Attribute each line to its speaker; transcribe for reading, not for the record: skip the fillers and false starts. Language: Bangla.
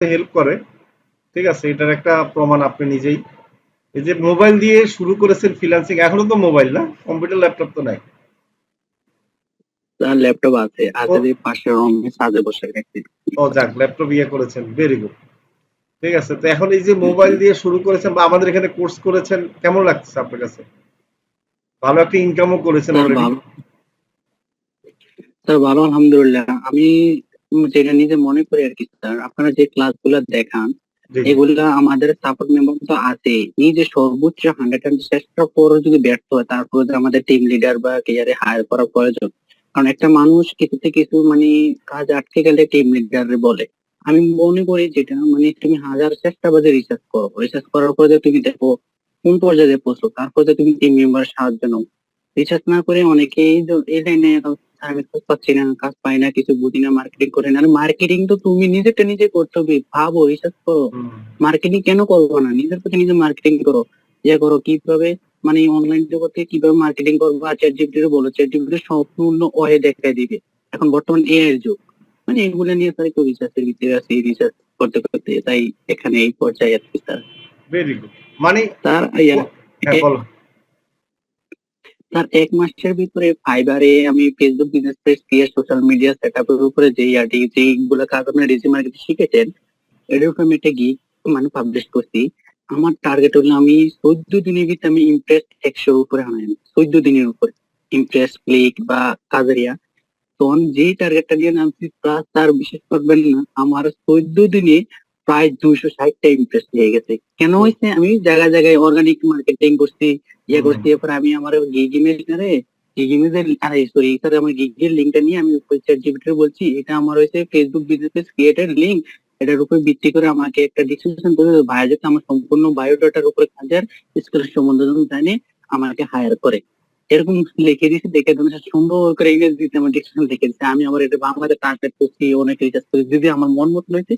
Speaker 1: হেল্প করে। ঠিক আছে? এটার একটা প্রমাণ আপনি নিজেই। এই যে মোবাইল দিয়ে শুরু করেছেন ফ্রিল্যান্সিং, এখনো তো মোবাইল না? কম্পিউটার ল্যাপটপ তো নাই।
Speaker 2: তার ল্যাপটপ আছে,
Speaker 1: ও,
Speaker 2: আছে যে পাশে রুমে ছাদে বসে রাখছি।
Speaker 1: ও যাক, ল্যাপটপ ইয়ে করেছেন। Very good. ঠিক আছে। তো এখন এই যে মোবাইল দিয়ে শুরু করেছেন বা আমাদের এখানে কোর্স করেছেন, কেমন লাগছে আপনার কাছে? ভালো একটা ইনকামও করেছেন
Speaker 2: স্যার
Speaker 1: অলরেডি।
Speaker 2: ভালো, স্যার ভালো আলহামদুলিল্লাহ। আমি যেটা নিজে মনে করি আর কি স্যার, আপনারা যে ক্লাস গুলা দেখান
Speaker 1: জি, জি।
Speaker 2: এগুলা আমাদের সাপোর্ট মেম্বার তো আছে, নিজে সর্বোচ্চ 100 চেষ্টার পরও যদি ব্যর্থ হয় তারপরে তো আমাদের টিম লিডার বা কেয়ারে হায়ার করা প্রয়োজন। কারণ একটা মানুষ কিছুতে কিছু মানে কাজ আটকে গেলে টিম লিডার বলে। আমি মনে করি যেটা মানে তুমি হাজার চেষ্টা বাদে রিসার্চ করো, রিসার্চ করার পরে তুমি দেখো কোন পর্যায়ে পৌঁছো, তারপরে তুমি টিম মেম্বার সাহায্য নাও। রিসার্চ না করে অনেকেই এই লাইনে সার্ভিস কাজ পাচ্ছি না, কাজ পাই না, কিছু বুঝি না, মার্কেটিং করে না। মার্কেটিং তো তুমি নিজেরটা নিজে করতে হবে, ভাবো, রিসার্চ করো।
Speaker 1: হুম।
Speaker 2: মার্কেটিং কেন করবো না, নিজের প্রতি নিজে মার্কেটিং করো। ইয়ে করো কিভাবে মানে অনলাইন জগতে কিভাবে মার্কেটিং করবো, আর চ্যাট জিপিটি বলো, চ্যাট জিপিটি সম্পূর্ণ ওয়ে দেখাই দিবে। এখন বর্তমান এআই এর যুগ, মানে এগুলো নিয়ে তাই তো রিসার্চের ভিতরে আছি, রিসার্চ করতে করতে তাই এখানে এই পর্যায়ে আছি স্যার।
Speaker 1: Very good. মানে
Speaker 2: তার
Speaker 1: হ্যাঁ, বলো।
Speaker 2: তার 1 মাসের ভিতরে ফাইবারে আমি ফেসবুক বিজনেস পেজ দিয়ে সোশ্যাল মিডিয়া সেট আপের উপরে যেগুলো কাজ আপনি ডিজিটাল মার্কেটিং শিখেছেন এটার উপর আমি একটা গিগ মানে পাবলিশ করছি। আমার টার্গেট হলো আমি 14 দিনের ভিতরে আমি ইমপ্রেস 100-র উপরে আনাই, 14 দিনের উপরে ইমপ্রেস ক্লিক বা কাজারিয়া। তখন যেই টার্গেটটা নিয়ে নামছি প্লাস তার বিশেষ করবেন না, আমার 14 দিনে প্রায় 260টা ইমপ্রেস হয়ে গেছে। কেন
Speaker 1: হুম,
Speaker 2: হয়েছে, আমি জায়গায় জায়গায় অর্গানিক মার্কেটিং করছি, ইয়ে
Speaker 1: হুম,
Speaker 2: করছি। এরপর আমি আমার গিগ ইমেজটারে, গিগ ইমেজের আরে সরি স্যার, আমার গিগের লিঙ্কটা নিয়ে আমি চ্যাট জিপিটি বলছি এটা আমার হয়েছে ফেসবুক বিজনেস ক্রিয়েটেড লিঙ্ক, এটার উপর ভিত্তি করে আমাকে একটা ডিসক্রিপশন করে ভাইয়া যাতে আমার সম্পূর্ণ বায়োডাটার উপরে কাজের স্কিল সম্বন্ধে জানে আমাকে হায়ার করে। এরকম লিখে দিয়েছি, দেখে তুমি সুন্দর করে ইংরেজিতে আমার ডিকশন লিখে দিচ্ছে। আমি আবার এটা বাংলাতে ট্রান্সলেট করছি, অনেক রিসার্চ করেছি, যদি আমার মন মতো হয়েছে